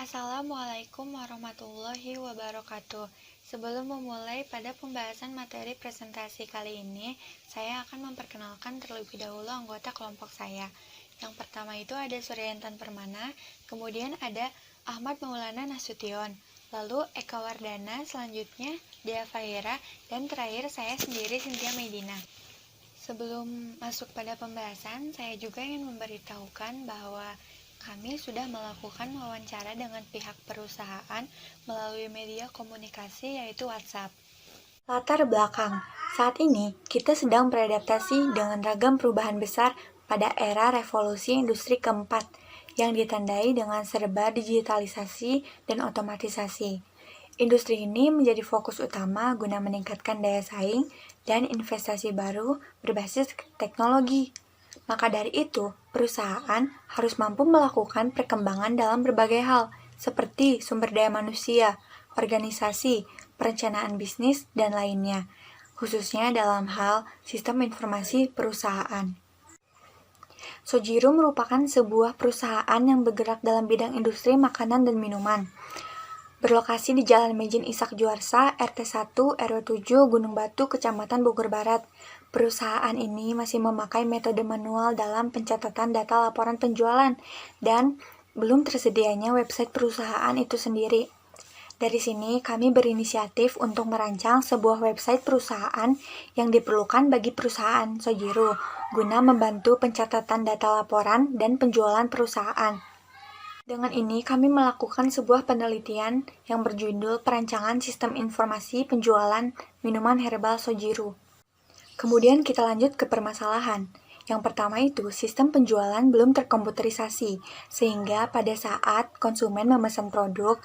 Assalamualaikum warahmatullahi wabarakatuh. Sebelum memulai pada pembahasan materi presentasi kali ini, saya akan memperkenalkan terlebih dahulu anggota kelompok saya. Yang pertama itu ada Suryantan Permana, kemudian ada Ahmad Maulana Nasution, lalu Eka Wardana, selanjutnya Dea Fahira, dan terakhir saya sendiri Cynthia Medina. Sebelum masuk pada pembahasan, saya juga ingin memberitahukan bahwa kami sudah melakukan wawancara dengan pihak perusahaan melalui media komunikasi yaitu WhatsApp. Latar belakang, saat ini kita sedang beradaptasi dengan ragam perubahan besar pada era revolusi industri keempat yang ditandai dengan serba digitalisasi dan otomatisasi. Industri ini menjadi fokus utama guna meningkatkan daya saing dan investasi baru berbasis teknologi. Maka dari itu, perusahaan harus mampu melakukan perkembangan dalam berbagai hal, seperti sumber daya manusia, organisasi, perencanaan bisnis, dan lainnya, khususnya dalam hal sistem informasi perusahaan. Sojiru merupakan sebuah perusahaan yang bergerak dalam bidang industri makanan dan minuman. Berlokasi di Jalan Mejen Ishak Juarsa, RT 1, RW 7, Gunung Batu, Kecamatan Bogor Barat. Perusahaan ini masih memakai metode manual dalam pencatatan data laporan penjualan dan belum tersedianya website perusahaan itu sendiri. Dari sini, kami berinisiatif untuk merancang sebuah website perusahaan yang diperlukan bagi perusahaan Sojiru guna membantu pencatatan data laporan dan penjualan perusahaan. Dengan ini, kami melakukan sebuah penelitian yang berjudul Perancangan Sistem Informasi Penjualan Minuman Herbal Sojiru. Kemudian kita lanjut ke permasalahan. Yang pertama itu, sistem penjualan belum terkomputerisasi, sehingga pada saat konsumen memesan produk,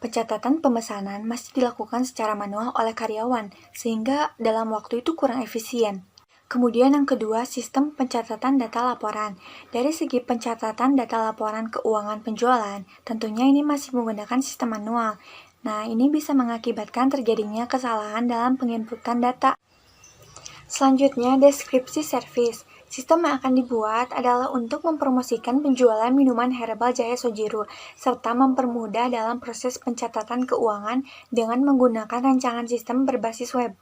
pencatatan pemesanan masih dilakukan secara manual oleh karyawan, sehingga dalam waktu itu kurang efisien. Kemudian yang kedua, sistem pencatatan data laporan. Dari segi pencatatan data laporan keuangan penjualan, tentunya ini masih menggunakan sistem manual. Nah, ini bisa mengakibatkan terjadinya kesalahan dalam penginputan data. Selanjutnya, deskripsi servis. Sistem yang akan dibuat adalah untuk mempromosikan penjualan minuman herbal Jaya Sojiru, serta mempermudah dalam proses pencatatan keuangan dengan menggunakan rancangan sistem berbasis web.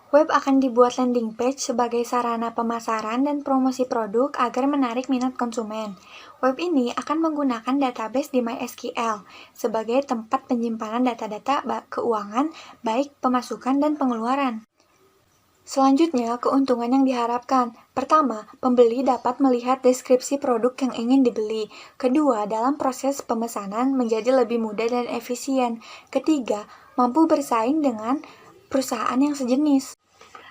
Web akan dibuat landing page sebagai sarana pemasaran dan promosi produk agar menarik minat konsumen. Web ini akan menggunakan database di MySQL sebagai tempat penyimpanan data-data keuangan, baik pemasukan dan pengeluaran. Selanjutnya, keuntungan yang diharapkan. Pertama, pembeli dapat melihat deskripsi produk yang ingin dibeli. Kedua, dalam proses pemesanan menjadi lebih mudah dan efisien. Ketiga, mampu bersaing dengan perusahaan yang sejenis.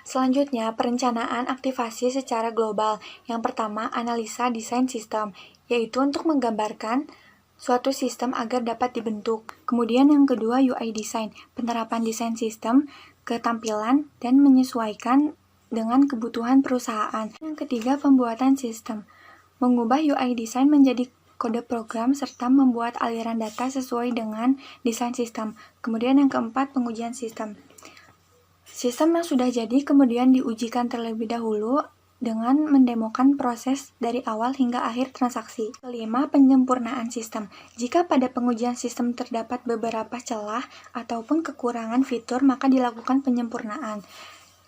Selanjutnya, perencanaan aktivasi secara global. Yang pertama, analisa desain sistem, yaitu untuk menggambarkan suatu sistem agar dapat dibentuk. Kemudian yang kedua, UI design, penerapan desain sistem, ketampilan, dan menyesuaikan dengan kebutuhan perusahaan. Yang ketiga, pembuatan sistem, mengubah UI design menjadi kode program serta membuat aliran data sesuai dengan desain sistem. Kemudian yang keempat, pengujian sistem. Sistem yang sudah jadi kemudian diujikan terlebih dahulu dengan mendemokan proses dari awal hingga akhir transaksi. Kelima, penyempurnaan sistem. Jika pada pengujian sistem terdapat beberapa celah ataupun kekurangan fitur, maka dilakukan penyempurnaan.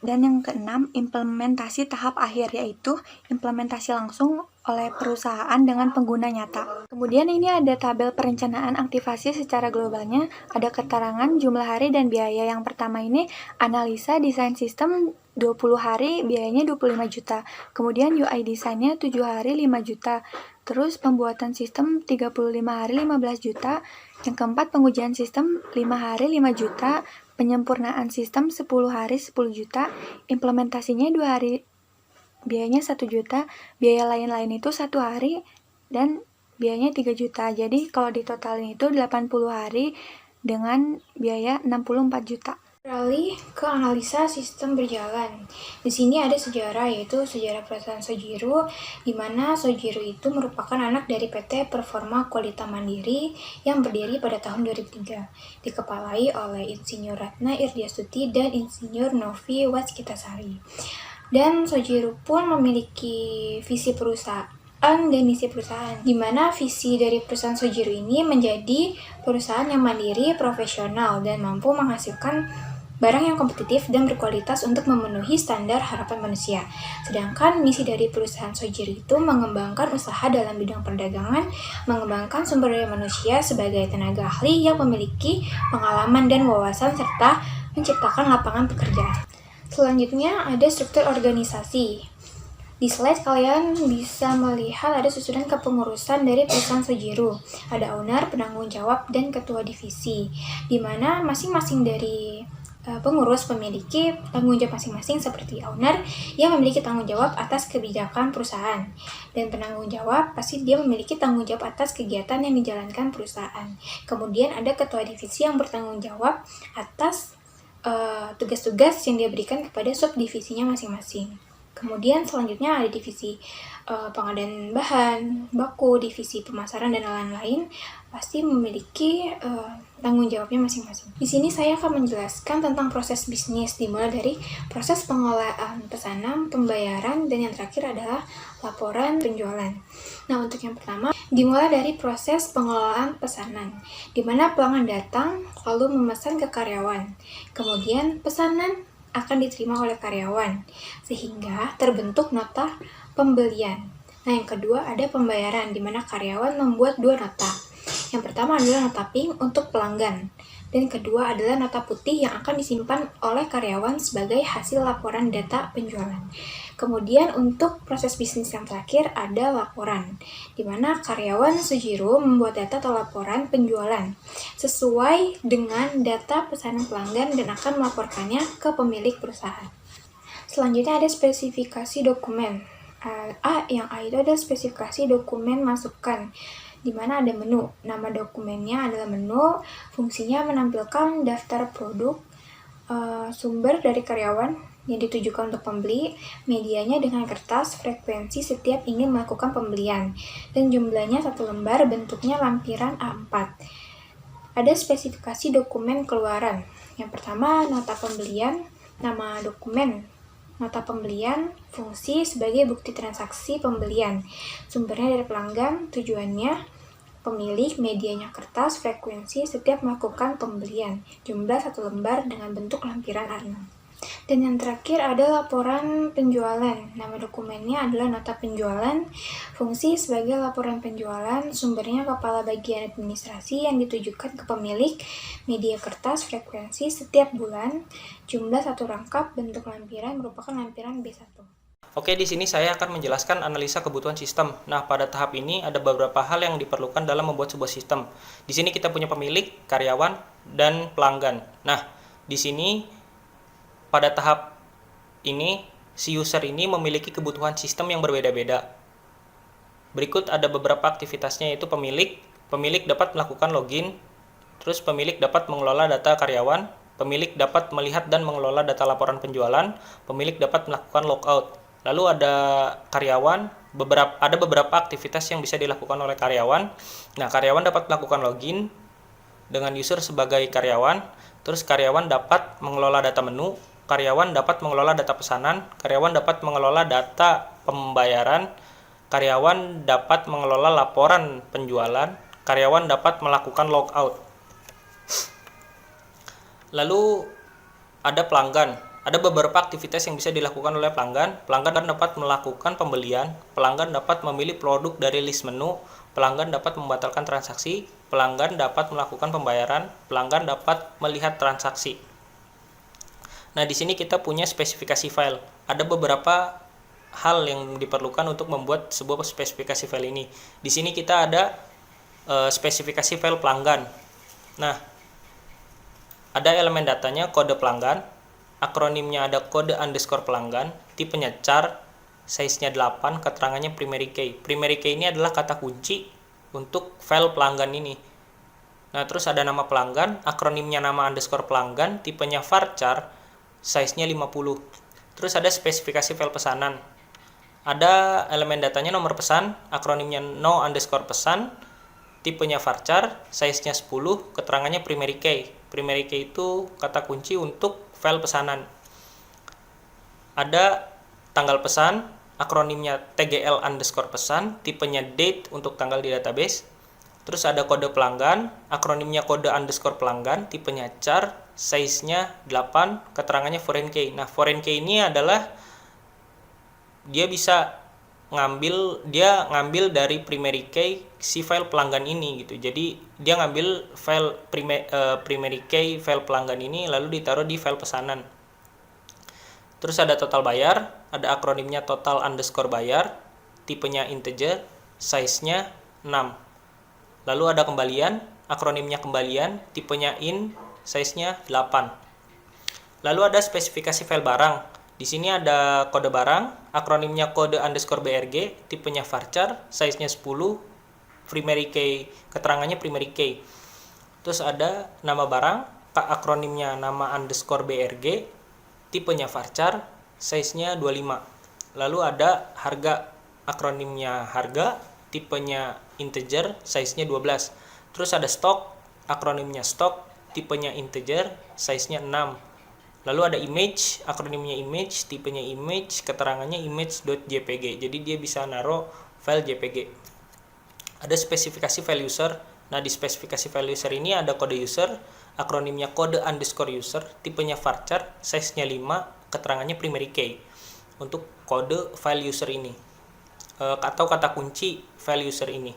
Dan yang keenam, implementasi tahap akhir, yaitu implementasi langsung oleh perusahaan dengan pengguna nyata. Kemudian ini ada tabel perencanaan aktivasi secara globalnya, ada keterangan jumlah hari dan biaya. Yang pertama ini analisa desain sistem 20 hari, biayanya 25 juta. Kemudian UI desainnya 7 hari 5 juta. Terus pembuatan sistem 35 hari 15 juta. Yang keempat, pengujian sistem 5 hari 5 juta. Penyempurnaan sistem 10 hari 10 juta, implementasinya 2 hari, biayanya 1 juta, biaya lain-lain itu 1 hari, dan biayanya 3 juta. Jadi kalau ditotalin itu 80 hari dengan biaya 64 juta. Beralih ke analisa sistem berjalan. Di sini ada sejarah, yaitu sejarah perusahaan Sojiru, di mana Sojiru itu merupakan anak dari PT Performa Qualita Mandiri yang berdiri pada tahun 2003, dikepalai oleh Insinyur Ratna Irdiastuti dan Insinyur Novi Waskitasari. Dan Sojiru pun memiliki visi perusahaan dan misi perusahaan, di mana visi dari perusahaan Sojiro ini menjadi perusahaan yang mandiri, profesional, dan mampu menghasilkan barang yang kompetitif dan berkualitas untuk memenuhi standar harapan manusia. Sedangkan misi dari perusahaan Sojiro itu mengembangkan usaha dalam bidang perdagangan, mengembangkan sumber daya manusia sebagai tenaga ahli yang memiliki pengalaman dan wawasan serta menciptakan lapangan pekerjaan. Selanjutnya ada struktur organisasi. Di slide kalian bisa melihat ada susunan kepengurusan dari perusahaan Sojiro. Ada owner, penanggung jawab, dan ketua divisi, di mana masing-masing dari pengurus memiliki tanggung jawab masing-masing seperti owner yang memiliki tanggung jawab atas kebijakan perusahaan, dan penanggung jawab pasti dia memiliki tanggung jawab atas kegiatan yang dijalankan perusahaan. Kemudian ada ketua divisi yang bertanggung jawab atas tugas-tugas yang dia berikan kepada subdivisinya masing-masing. Kemudian selanjutnya ada divisi pengadaan bahan baku, divisi pemasaran, dan lain-lain pasti memiliki tanggung jawabnya masing-masing. Di sini saya akan menjelaskan tentang proses bisnis, dimulai dari proses pengelolaan pesanan, pembayaran, dan yang terakhir adalah laporan penjualan. Nah, untuk yang pertama, dimulai dari proses pengelolaan pesanan, di mana pelanggan datang lalu memesan ke karyawan. Kemudian pesanan akan diterima oleh karyawan, sehingga terbentuk nota pembelian. Nah, yang kedua ada pembayaran, di mana karyawan membuat dua nota. Yang pertama adalah nota pink untuk pelanggan, dan kedua adalah nota putih yang akan disimpan oleh karyawan sebagai hasil laporan data penjualan. Kemudian untuk proses bisnis yang terakhir ada laporan, di mana karyawan Sojiro membuat data atau laporan penjualan sesuai dengan data pesanan pelanggan dan akan melaporkannya ke pemilik perusahaan. Selanjutnya ada spesifikasi dokumen. Yang A itu ada spesifikasi dokumen masukan, di mana ada menu. Nama dokumennya adalah menu, fungsinya menampilkan daftar produk, sumber dari karyawan yang ditujukan untuk pembeli, medianya dengan kertas, frekuensi setiap ingin melakukan pembelian, dan jumlahnya 1 lembar, bentuknya lampiran A4. Ada spesifikasi dokumen keluaran. Yang pertama, nota pembelian, nama dokumen, nota pembelian, fungsi sebagai bukti transaksi pembelian, sumbernya dari pelanggan, tujuannya, pemilik, medianya kertas, frekuensi setiap melakukan pembelian, jumlah 1 lembar dengan bentuk lampiran A6. Dan yang terakhir ada laporan penjualan. Nama dokumennya adalah nota penjualan, fungsi sebagai laporan penjualan, sumbernya kepala bagian administrasi yang ditujukan ke pemilik, media kertas, frekuensi setiap bulan, jumlah 1 rangkap, bentuk lampiran merupakan lampiran B1. Oke, di sini saya akan menjelaskan analisa kebutuhan sistem. Nah, pada tahap ini ada beberapa hal yang diperlukan dalam membuat sebuah sistem. Di sini kita punya pemilik, karyawan, dan pelanggan. Nah, di sini pada tahap ini si user ini memiliki kebutuhan sistem yang berbeda-beda. Berikut ada beberapa aktivitasnya, yaitu pemilik dapat melakukan login, terus pemilik dapat mengelola data karyawan, pemilik dapat melihat dan mengelola data laporan penjualan, pemilik dapat melakukan logout. Lalu ada karyawan, ada beberapa aktivitas yang bisa dilakukan oleh karyawan. Nah, karyawan dapat melakukan login dengan user sebagai karyawan, terus karyawan dapat mengelola data menu, karyawan dapat mengelola data pesanan, karyawan dapat mengelola data pembayaran, karyawan dapat mengelola laporan penjualan, karyawan dapat melakukan logout. Lalu ada pelanggan. Ada beberapa aktivitas yang bisa dilakukan oleh pelanggan. Pelanggan dapat melakukan pembelian, pelanggan dapat memilih produk dari list menu, pelanggan dapat membatalkan transaksi, pelanggan dapat melakukan pembayaran, pelanggan dapat melihat transaksi. Nah, di sini kita punya spesifikasi file. Ada beberapa hal yang diperlukan untuk membuat sebuah spesifikasi file ini. Di sini kita ada spesifikasi file pelanggan. Nah, ada elemen datanya, kode pelanggan, akronimnya ada kode underscore pelanggan, tipenya char, size-nya 8, keterangannya primary key. Primary key ini adalah kata kunci untuk file pelanggan ini. Nah, terus ada nama pelanggan, akronimnya nama underscore pelanggan, tipenya varchar, size-nya 50. Terus ada spesifikasi file pesanan. Ada elemen datanya nomor pesan, akronimnya no underscore pesan, tipenya varchar, size-nya 10, keterangannya primary key. Primary key itu kata kunci untuk file pesanan. Ada tanggal pesan, akronimnya TGL underscore pesan, tipenya date untuk tanggal di database. Terus ada kode pelanggan, akronimnya kode underscore pelanggan, tipenya char, size-nya 8, keterangannya foreign key. Nah, foreign key ini adalah dia ngambil dari primary key si file pelanggan ini gitu. Jadi dia ngambil file primary key file pelanggan ini lalu ditaruh di file pesanan. Terus ada total bayar, ada akronimnya total underscore bayar, tipenya integer, size-nya 6. Lalu ada kembalian, akronimnya kembalian, tipenya in, size-nya 8. Lalu ada spesifikasi file barang. Di sini ada kode barang, akronimnya kode underscore BRG, tipenya varchar, size-nya 10, primary key, keterangannya primary key. Terus ada nama barang, akronimnya nama underscore BRG, tipenya varchar, size-nya 25. Lalu ada harga, akronimnya harga, tipenya integer, size-nya 12. Terus ada stok, akronimnya stok, tipenya integer, size-nya 6. Lalu ada image, akronimnya image, tipenya image, keterangannya image.jpg. Jadi dia bisa naruh file JPG. Ada spesifikasi file user. Nah, di spesifikasi file user ini ada kode user, akronimnya kode underscore user, tipenya varchar, size-nya 5, keterangannya primary key. Untuk kode file user ini. Atau kata kunci file user ini.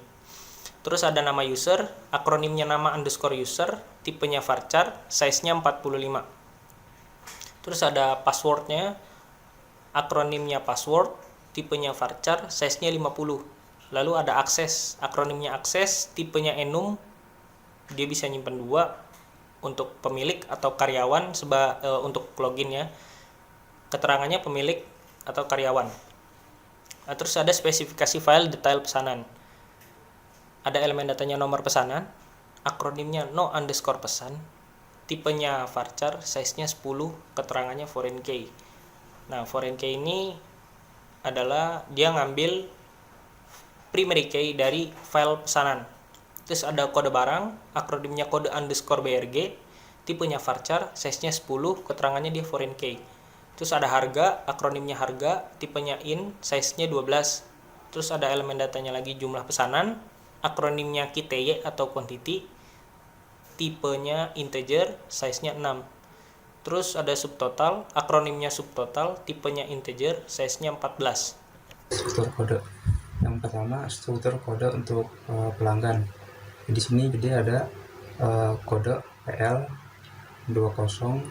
Terus ada nama user, akronimnya nama underscore user, tipenya varchar, size-nya 45. Terus ada passwordnya, akronimnya password, tipenya varchar, size-nya 50. Lalu ada akses, akronimnya akses, tipenya enum, dia bisa nyimpen 2 untuk pemilik atau karyawan untuk login ya. Keterangannya pemilik atau karyawan. Nah, terus ada spesifikasi file detail pesanan. Ada elemen datanya nomor pesanan, akronimnya no underscore pesan, tipenya varchar, size-nya 10, keterangannya foreign key. Nah, foreign key ini adalah dia ngambil primary key dari file pesanan. Terus ada kode barang, akronimnya kode underscore BRG, tipenya varchar, size-nya 10, keterangannya dia foreign key. Terus ada harga, akronimnya harga, tipenya in, size-nya 12. Terus ada elemen datanya lagi jumlah pesanan, akronimnya QTY atau quantity, tipenya integer, size-nya 6. Terus ada subtotal, akronimnya subtotal, tipenya integer, size-nya 14. Struktur kode. Yang pertama, struktur kode untuk pelanggan. Di sini jadi ada kode PL 20001.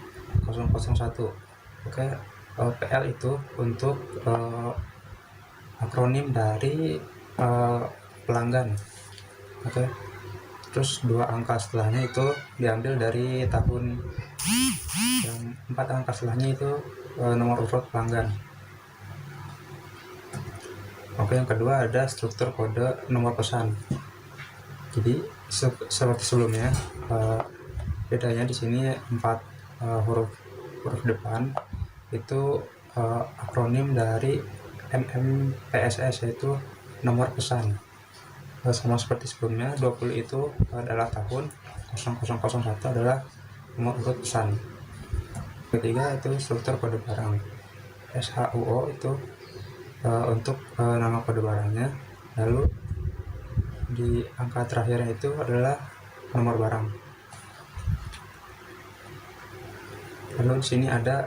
Oke, PL itu untuk akronim dari pelanggan. Oke. Terus 2 angka setelahnya itu diambil dari tahun, yang 4 angka setelahnya itu nomor urut pelanggan. Oke, yang kedua ada struktur kode nomor pesan. Jadi seperti sebelumnya, bedanya di sini 4 huruf depan itu akronim dari MMPSS, yaitu nomor pesan. Sama seperti sebelumnya, 20 itu adalah tahun, 0001 adalah nomor urut pesan. Ketiga itu struktur kode barang, SHUO itu untuk nama kode barangnya. Lalu di angka terakhirnya itu adalah nomor barang. Lalu di sini ada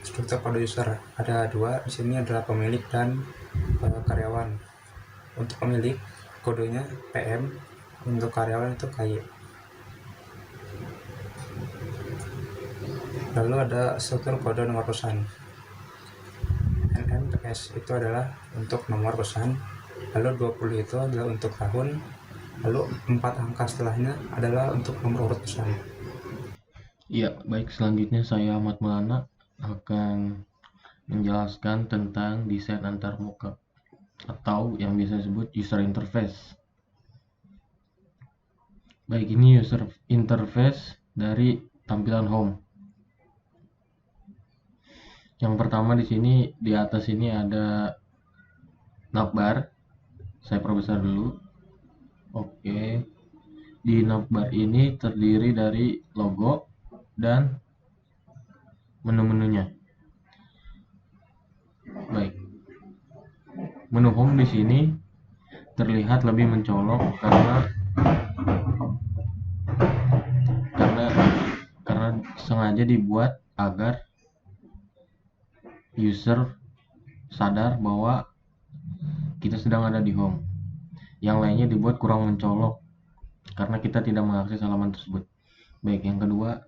struktur kode user, ada 2. Di sini adalah pemilik dan karyawan. Untuk pemilik kodenya PM, untuk karyawan itu KY. Lalu ada struktur kode nomor pesan, NMPS itu adalah untuk nomor pesan. Lalu 20 itu adalah untuk tahun. Lalu 4 angka setelahnya adalah untuk nomor urut pesan. Ya, baik, selanjutnya saya Ahmad Maulana akan menjelaskan tentang desain antarmuka atau yang biasa disebut user interface. Baik, ini user interface dari tampilan home. Yang pertama di sini, di atas ini ada navbar. Saya perbesar dulu. Oke. Di navbar ini terdiri dari logo dan menu-menunya. Baik. Menu home di sini terlihat lebih mencolok karena sengaja dibuat agar user sadar bahwa kita sedang ada di home. Yang lainnya dibuat kurang mencolok karena kita tidak mengakses halaman tersebut. Baik, yang kedua,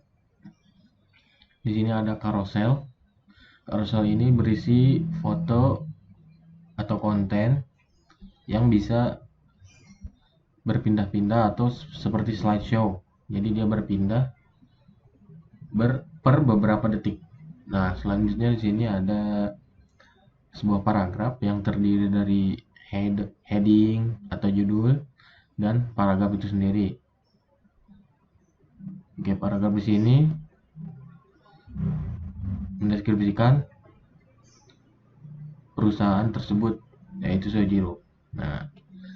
di sini ada carousel. Carousel ini berisi foto atau konten yang bisa berpindah-pindah atau seperti slideshow. Jadi dia berpindah per beberapa detik. Nah, selanjutnya di sini ada sebuah paragraf yang terdiri dari heading atau judul dan paragraf itu sendiri. Oke, paragraf di sini mendeskripsikan perusahaan tersebut, yaitu Sojiro. Nah,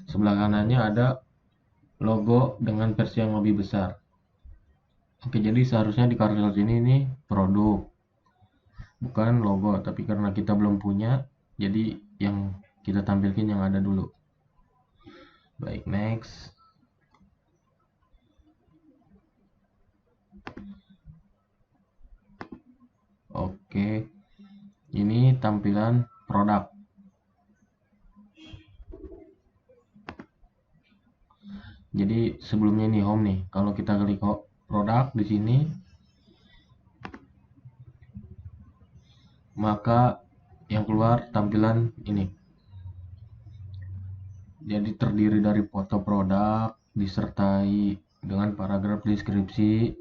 sebelah kanannya ada logo dengan versi yang lebih besar. Oke, jadi seharusnya di carousel sini ini produk, bukan logo, tapi karena kita belum punya, jadi yang kita tampilkan yang ada dulu. Baik, next. Oke, ini tampilan produk. Jadi sebelumnya ini home nih. Kalau kita klik produk di sini, maka yang keluar tampilan ini. Jadi terdiri dari foto produk disertai dengan paragraf deskripsi.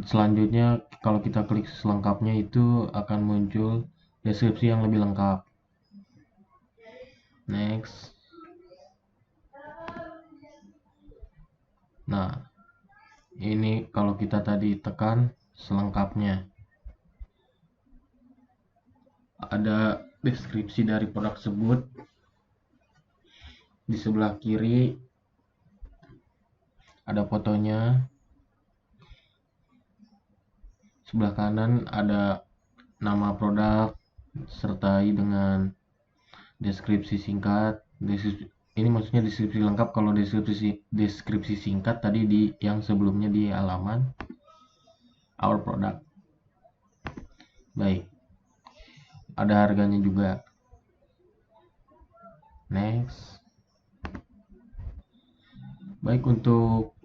Selanjutnya kalau kita klik selengkapnya itu akan muncul deskripsi yang lebih lengkap. Next. Nah, ini kalau kita tadi tekan selengkapnya, ada deskripsi dari produk tersebut. Di sebelah kiri ada fotonya, sebelah kanan ada nama produk sertai dengan deskripsi singkat. Ini maksudnya deskripsi lengkap. Kalau deskripsi singkat tadi di yang sebelumnya di halaman our product. Baik, ada harganya juga. Next. Baik, untuk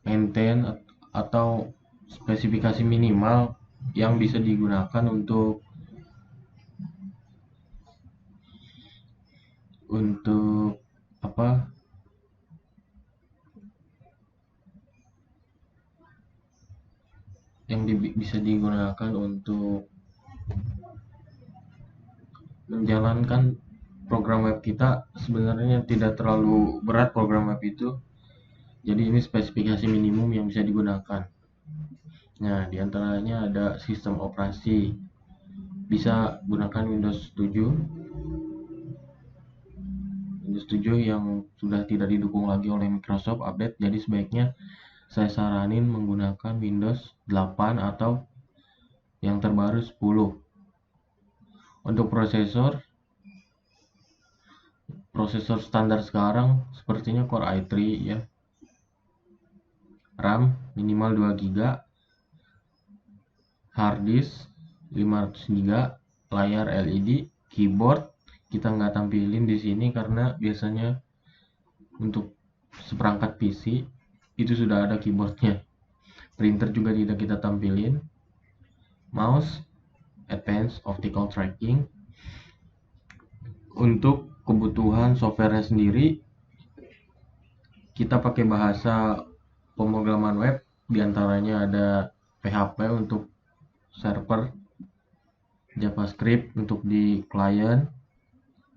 maintain atau spesifikasi minimal yang bisa digunakan untuk apa, yang bisa digunakan untuk menjalankan program web kita. Sebenarnya tidak terlalu berat program web itu, jadi ini spesifikasi minimum yang bisa digunakan. Nah, diantaranya ada sistem operasi, bisa gunakan Windows 7 yang sudah tidak didukung lagi oleh Microsoft update. Jadi sebaiknya saya saranin menggunakan Windows 8 atau yang terbaru 10. Untuk prosesor standar sekarang sepertinya Core i3 ya. RAM minimal 2 GB, hard disk 500 GB, layar LED, keyboard kita nggak tampilin di sini karena biasanya untuk seperangkat PC itu sudah ada keyboardnya. Printer juga tidak kita tampilin. Mouse advanced optical tracking. Untuk kebutuhan softwarenya sendiri kita pakai bahasa pemrograman web, diantaranya ada PHP untuk server, JavaScript untuk di client,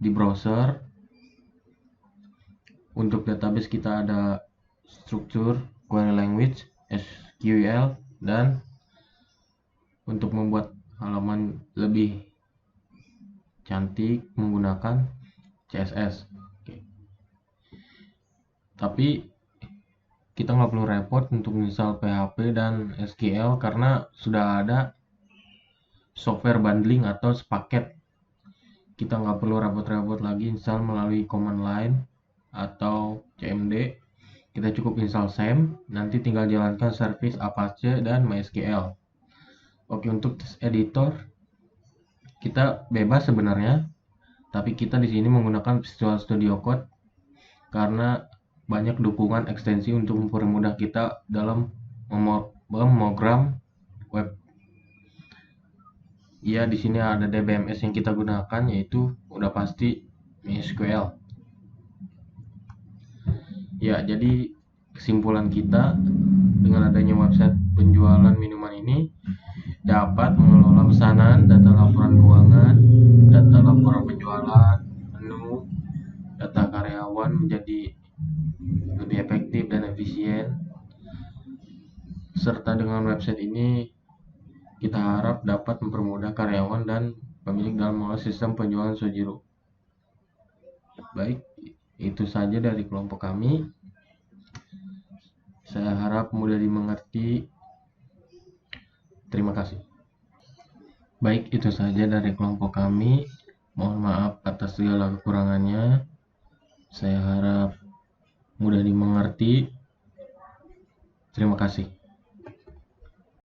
di browser. Untuk database kita ada struktur, query language, SQL, dan untuk membuat halaman lebih cantik menggunakan CSS. Oke. Tapi kita nggak perlu repot untuk install PHP dan SQL karena sudah ada software bundling atau sepaket. kita nggak perlu rabot-rabot lagi install melalui command line atau cmd. Kita cukup install SAM, nanti tinggal jalankan service Apache dan MySQL. Oke, untuk test editor kita bebas sebenarnya, tapi kita di sini menggunakan Visual Studio Code karena banyak dukungan ekstensi untuk mempermudah kita dalam memprogram web. Ya, di sini ada DBMS yang kita gunakan, yaitu udah pasti MySQL. Ya, jadi kesimpulan kita dengan adanya website penjualan minuman ini dapat mengelola pesanan, data laporan keuangan, data laporan penjualan, menu, data karyawan menjadi lebih efektif dan efisien. Serta dengan website ini kita harap dapat mempermudah karyawan dan pemilik dalam mengelola sistem penjualan Sojiro. Baik, itu saja dari kelompok kami. Saya harap mudah dimengerti. Terima kasih. Baik, itu saja dari kelompok kami. Mohon maaf atas segala kekurangannya. Saya harap mudah dimengerti. Terima kasih.